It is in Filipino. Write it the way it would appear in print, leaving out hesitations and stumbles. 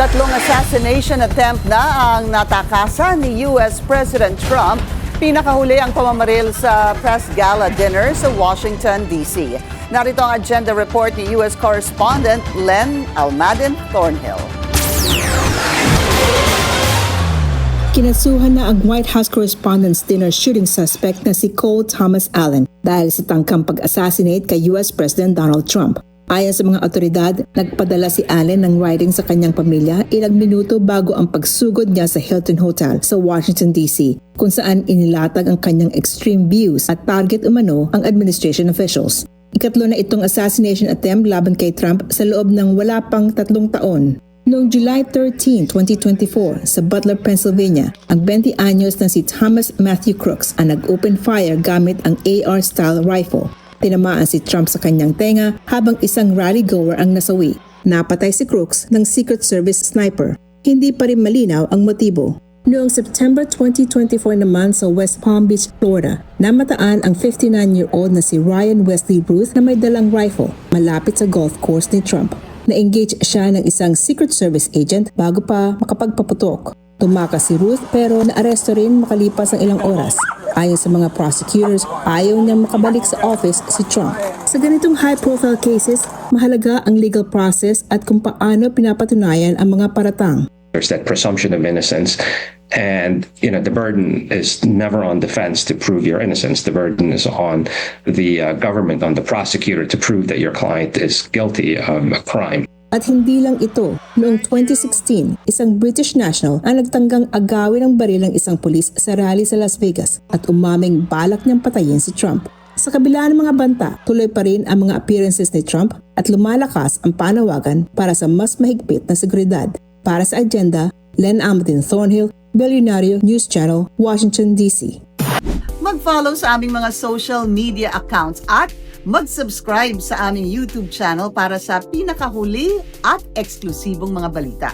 Tatlong assassination attempt na ang natakasan ni US President Trump. Pinakahuli ang pamamaril sa press gala dinner sa Washington, D.C. Narito ang agenda report ni US correspondent Len Almaden Thornhill. Kinasuhan na ang White House Correspondents' Dinner shooting suspect na si Cole Thomas Allen dahil sa tangkang pag-assassinate kay US President Donald Trump. Ayon sa mga otoridad, nagpadala si Allen ng writing sa kanyang pamilya ilang minuto bago ang pagsugod niya sa Hilton Hotel sa Washington, D.C., kung saan inilatag ang kanyang extreme views at target umano ang administration officials. Ikatlo na itong assassination attempt laban kay Trump sa loob ng wala pang 3 taon. Noong July 13, 2024, sa Butler, Pennsylvania, ang 20 anyos na si Thomas Matthew Crooks ang nag-open fire gamit ang AR-style rifle. Tinamaan si Trump sa kanyang tenga habang isang rally-goer ang nasawi. Napatay si Crooks ng Secret Service sniper. Hindi pa rin malinaw ang motibo. Noong September 2024 naman sa West Palm Beach, Florida, namataan ang 59-year-old na si Ryan Wesley Ruth na may dalang rifle malapit sa golf course ni Trump. Na-engage siya ng isang Secret Service agent bago pa makapagpaputok. Tumakas si Ruth pero naaresto rin makalipas ng ilang oras. Ayon sa mga prosecutors, ayaw niyang makabalik sa office si Trump. Sa ganitong high-profile cases, mahalaga ang legal process at kung paano pinapatunayan ang mga paratang. There's that presumption of innocence, and the burden is never on defense to prove your innocence. The burden is on the government, on the prosecutor to prove that your client is guilty of a crime. At hindi lang ito, noong 2016, isang British national ang nagtanggang agawin ng baril ng isang pulis sa rally sa Las Vegas at umaming balak niyang patayin si Trump. Sa kabila ng mga banta, tuloy pa rin ang mga appearances ni Trump at lumalakas ang panawagan para sa mas mahigpit na seguridad. Para sa agenda, Len Almaden Thornhill, Billionario News Channel, Washington, D.C. Mag-follow sa aming mga social media accounts at mag-subscribe sa aming YouTube channel para sa pinakahuli at eksklusibong mga balita.